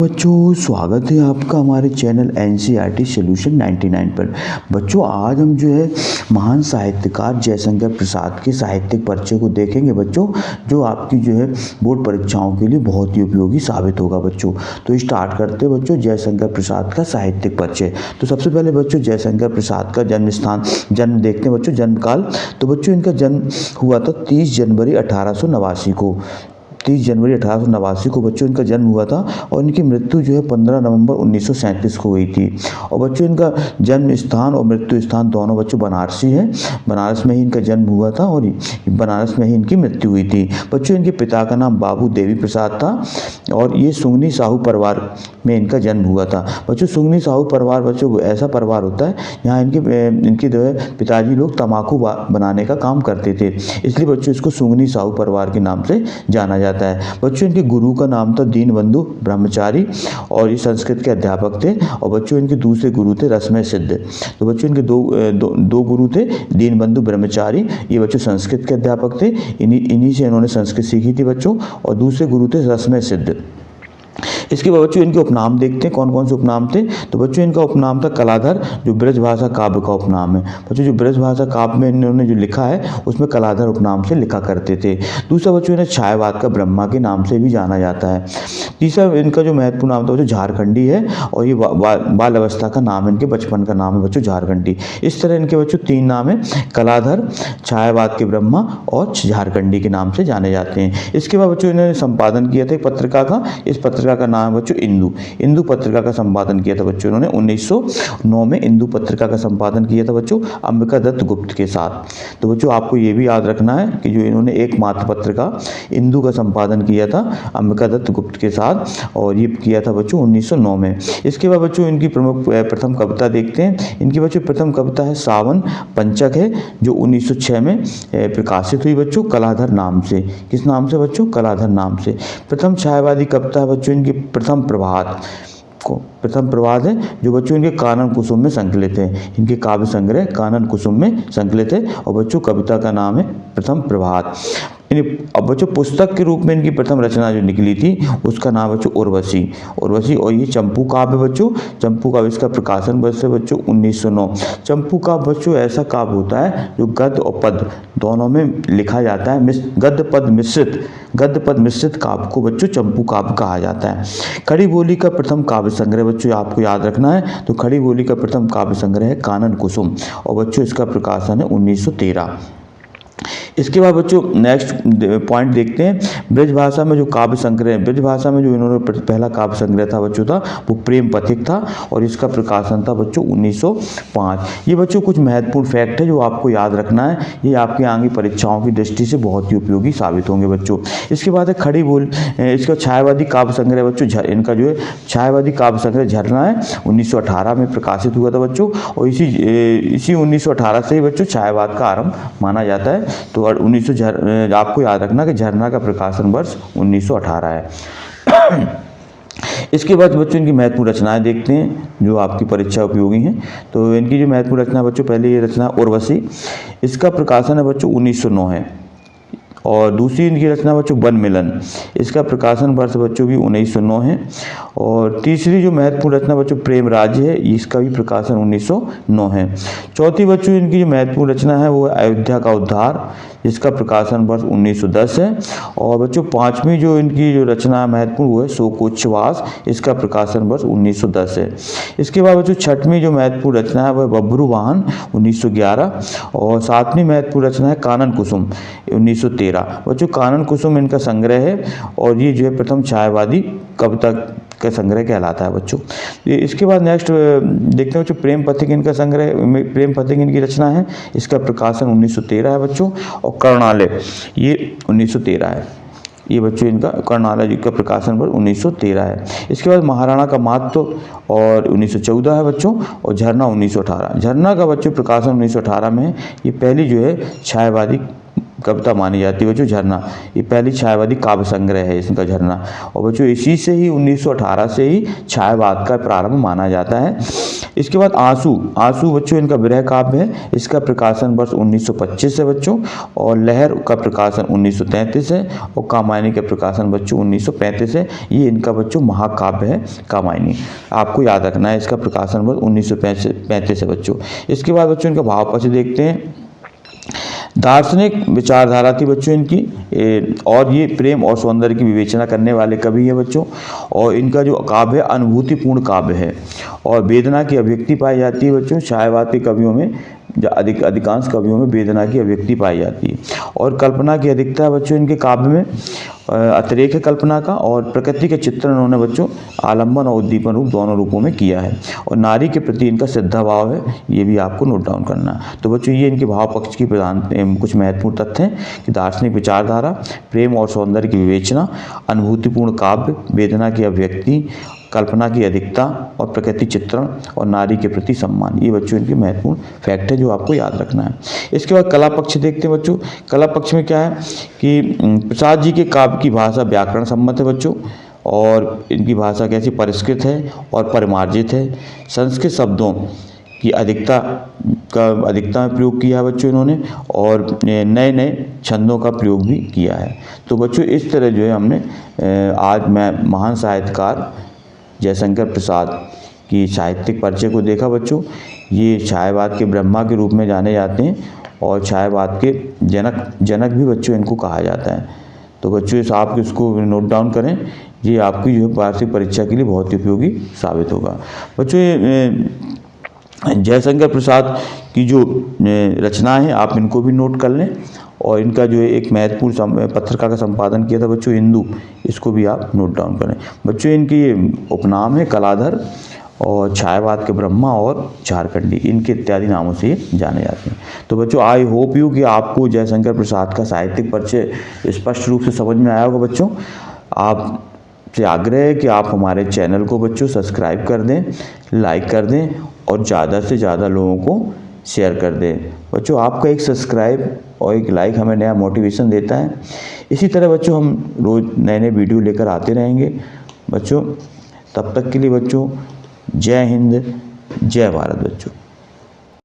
बच्चों स्वागत है आपका हमारे चैनल एनसीईआरटी सॉल्यूशन 99 पर। बच्चों आज हम जो है महान साहित्यकार जयशंकर प्रसाद के साहित्यिक परिचय को देखेंगे बच्चों, जो आपकी जो है बोर्ड परीक्षाओं के लिए बहुत ही उपयोगी साबित होगा बच्चों। तो स्टार्ट करते हैं बच्चों जयशंकर प्रसाद का साहित्यिक परिचय। तो सबसे पहले बच्चों जयशंकर प्रसाद का जन्म स्थान जन्म देखते हैं बच्चों, जन्म काल। तो बच्चों इनका जन्म हुआ था 30 जनवरी 1889 को। 30 जनवरी 1889 को बच्चों इनका जन्म हुआ था और इनकी मृत्यु जो है 15 नवंबर 1937 को हुई थी। और बच्चों इनका जन्म स्थान और मृत्यु स्थान दोनों बच्चों बनारसी है। बनारस में ही इनका जन्म हुआ था और बनारस में ही इनकी मृत्यु हुई थी। बच्चों इनके पिता का नाम बाबू देवी प्रसाद था और ये सुंगनी साहू परिवार में इनका जन्म हुआ था। बच्चों सुंगनी साहू परिवार बच्चों ऐसा परिवार होता है यहाँ इनके जो है पिताजी लोग तम्बाकू बनाने का काम करते थे, इसलिए बच्चों इसको सुंगनी साहू परिवार के नाम से जाना जाता है। बच्चों इनके गुरु का नाम था दीनबंधु ब्रह्मचारी और ये संस्कृत के अध्यापक थे। और बच्चों इनके दूसरे गुरु थे रसमय सिद्ध। तो बच्चों इनके दो गुरु थे, दीनबंधु ब्रह्मचारी, ये बच्चों संस्कृत के अध्यापक थे, इन्हीं से इन्होंने संस्कृत सीखी थी बच्चों। और दूसरे गुरु थे रसमय सिद्ध। इसके बाद बच्चों इनके उपनाम देखते हैं कौन कौन से उपनाम थे। तो बच्चों इनका उपनाम था कलाधर, जो ब्रजभाषा काव्य का उपनाम है। बच्चों जो ब्रजभाषा काव्य में इन्होंने जो लिखा है उसमें कलाधर उपनाम से लिखा करते थे। दूसरा बच्चों इन्हें छायावाद का ब्रह्मा के नाम से भी जाना जाता है। तीसरा इनका जो महत्वपूर्ण नाम था वो झारखंडी है और ये बाल अवस्था का नाम है, इनके बचपन का नाम है बच्चों झारखंडी। इस तरह इनके बच्चों 3 नाम है, कलाधर, छायावाद के ब्रह्मा और झारखंडी के नाम से जाने जाते हैं। इसके बाद बच्चों इन्होंने संपादन किया था एक पत्रिका का, इस पत्रिका का नाम बच्चों इंदू पत्रिका का संपादन किया था बच्चों इन्होंने 1909 में इंदू पत्रिका का संपादन किया था बच्चों अंबिका दत्त गुप्त के साथ। तो बच्चों आपको ये भी याद रखना है कि जो इन्होंने एकमात्र पत्रिका इंदू का संपादन किया था अंबिका दत्त गुप्त के साथ और ये किया था बच्चों 1909 में। इसके बाद बच्चों इनकी प्रथम कविता देखते हैं। इनकी बच्चों प्रथम कविता है सावन पंचक है, जो 1906 में प्रकाशित हुई बच्चों कलाधर नाम से। किस नाम से बच्चों? कलाधर नाम से। प्रथम छायावादी कविता है बच्चों इनकी प्रथम प्रभात है, जो बच्चों इनके कानन कुसुम में संकलित है। इनके काव्य संग्रह कानन कुसुम में संकलित है और बच्चों कविता का नाम है प्रथम प्रभात। अब बच्चों पुस्तक के रूप में इनकी प्रथम रचना जो निकली थी उसका नाम बच्चों उर्वशी। और ये चंपू काव्य बच्चों, चंपू काव्य इसका प्रकाशन वर्ष है बच्चों 1909। चंपू काव्य बच्चों ऐसा काव्य होता है जो गद्य और पद दोनों में लिखा जाता है, गद्य पद मिश्रित काव्य को बच्चों चंपू काव्य कहा जाता है। खड़ी बोली का प्रथम काव्य संग्रह बच्चों आपको याद रखना है, तो खड़ी बोली का प्रथम काव्य संग्रह है कानन कुसुम और बच्चों इसका प्रकाशन है 1913। इसके बाद बच्चों नेक्स्ट पॉइंट देखते हैं ब्रजभाषा में जो काव्य संग्रह है। ब्रजभाषा में जो इन्होंने पहला काव्य संग्रह था बच्चों था वो प्रेम पथिक था और इसका प्रकाशन था बच्चों 1905। ये बच्चों कुछ महत्वपूर्ण फैक्ट है जो आपको याद रखना है, ये आपकी आगे परीक्षाओं की दृष्टि से बहुत ही उपयोगी साबित होंगे बच्चों। इसके बाद है खड़ी बोल, इसका छायावादी काव्य संग्रह बच्चों, इनका जो है छायावादी काव्य संग्रह झरना है 1918 में प्रकाशित हुआ था बच्चों। और इसी 1918 से ही बच्चों छायावाद का आरंभ माना जाता है। तो और 1900 आपको याद रखना कि झरना का प्रकाशन वर्ष 1918 है। इसके बाद बच्चों इनकी महत्वपूर्ण रचनाएं देखते हैं जो आपकी परीक्षा उपयोगी हैं। तो इनकी जो महत्वपूर्ण रचना बच्चों, पहले ये रचना उर्वशी, इसका प्रकाशन है बच्चों 1909 है। और दूसरी इनकी रचना बच्चों वन मिलन, इसका प्रकाशन वर्ष बच्चों भी 1909 है। और तीसरी जो महत्वपूर्ण रचना बच्चों प्रेम राज्य है, इसका भी प्रकाशन 1909 है। चौथी बच्चों इनकी जो महत्वपूर्ण रचना है वो है अयोध्या का उद्धार, जिसका प्रकाशन वर्ष 1910 है। और बच्चों पांचवी जो इनकी जो रचना महत्वपूर्ण वो है शोकोच्छ्वास, इसका प्रकाशन वर्ष 1910 है। इसके बाद बच्चों छठवीं जो महत्वपूर्ण रचना है वह बब्रू वाहन 1911। और सातवीं महत्वपूर्ण रचना है कानन कुसुम 1913। बच्चों कानन कुसुम इनका संग्रह है और ये जो है प्रथम छायावादी कविता का संग्रह कहलाता है बच्चों। इसके बाद नेक्स्ट देखते हैं बच्चों प्रेम पथिक इनका संग्रह, प्रेम पथिक इनकी रचना है, इसका प्रकाशन 1913 है बच्चों। और कर्णालय ये 1913 है, ये बच्चों इनका कर्णालय जी का प्रकाशन पर 1913 है। इसके बाद महाराणा का महत्व और 1914 है बच्चों। और झरना 1918, झरना का बच्चों प्रकाशन 1918 में है। ये पहली जो है छायावादी कविता मानी जाती है बच्चों झरना। ये पहली छायावादी काव्य संग्रह है इसका झरना। और बच्चों इसी से ही 1918 से ही छायावाद का प्रारंभ माना जाता है। इसके बाद आंसू। आंसू बच्चों इनका विरह काव्य है। इसका प्रकाशन वर्ष 1925 है बच्चों। और लहर का प्रकाशन 1933 है। और कामायनी का प्रकाशन बच्चों 1935 है। ये इनका बच्चों महाकाव्य है कामायनी। आपको याद रखना है इसका प्रकाशन वर्ष 1935 है बच्चों। इसके बाद बच्चों इनका भाव पक्ष देखते हैं। दार्शनिक विचारधारा थी बच्चों इनकी, और ये प्रेम और सौंदर्य की विवेचना करने वाले कवि हैं बच्चों। और इनका जो काव्य है अनुभूतिपूर्ण काव्य है और वेदना की अभिव्यक्ति पाई जाती है बच्चों। छायावाद के कवियों में अधिकांश कवियों में वेदना की अभिव्यक्ति पाई जाती है। और कल्पना की अधिकता है बच्चों इनके काव्य में, अतिरेक है कल्पना का। और प्रकृति के चित्रण उन्होंने बच्चों आलम्बन और उद्दीपन रूप दोनों रूपों में किया है। और नारी के प्रति इनका श्रद्धा भाव है, ये भी आपको नोट डाउन करना है। तो बच्चों ये इनके भाव पक्ष की प्रधान कुछ महत्वपूर्ण तथ्य हैं कि दार्शनिक विचारधारा, प्रेम और सौंदर्य की विवेचना, अनुभूतिपूर्ण काव्य, वेदना की अभिव्यक्ति, कल्पना की अधिकता और प्रकृति चित्रण और नारी के प्रति सम्मान। ये बच्चों इनके महत्वपूर्ण फैक्ट है जो आपको याद रखना है। इसके बाद कला पक्ष देखते हैं बच्चों। कला पक्ष में क्या है कि प्रसाद जी के काव्य की भाषा व्याकरण सम्मत है बच्चों। और इनकी भाषा कैसी परिष्कृत है और परिमार्जित है। संस्कृत शब्दों की अधिकता में प्रयोग किया है बच्चों इन्होंने। और नए नए छंदों का प्रयोग भी किया है। तो बच्चों इस तरह जो है हमने आज मैं महान साहित्यकार जयशंकर प्रसाद की साहित्यिक परिचय को देखा बच्चों। ये छायावाद के ब्रह्मा के रूप में जाने जाते हैं और छायावाद के जनक भी बच्चों इनको कहा जाता है। तो बच्चों इस आप इसको नोट डाउन करें, ये आपकी जो है वार्षिक परीक्षा के लिए बहुत ही उपयोगी साबित होगा। बच्चों जयशंकर प्रसाद की जो रचना है आप इनको भी नोट कर लें। और इनका जो है एक महत्वपूर्ण पत्रिका का संपादन किया था बच्चों हिंदू, इसको भी आप नोट डाउन करें। बच्चों इनकी उपनाम है कलाधर और छायावाद के ब्रह्मा और झारखंडी, इनके इत्यादि नामों से ये जाने जाते हैं। तो बच्चों आई होप यू कि आपको जयशंकर प्रसाद का साहित्यिक परिचय स्पष्ट रूप से समझ में आया होगा बच्चों। आप से आग्रह है कि आप हमारे चैनल को बच्चों सब्सक्राइब कर दें, लाइक कर दें और ज़्यादा से ज़्यादा लोगों को शेयर कर दें। बच्चों आपका एक सब्सक्राइब और एक लाइक हमें नया मोटिवेशन देता है। इसी तरह बच्चों हम रोज़ नए नए वीडियो लेकर आते रहेंगे बच्चों। तब तक के लिए बच्चों जय हिंद, जय भारत बच्चों।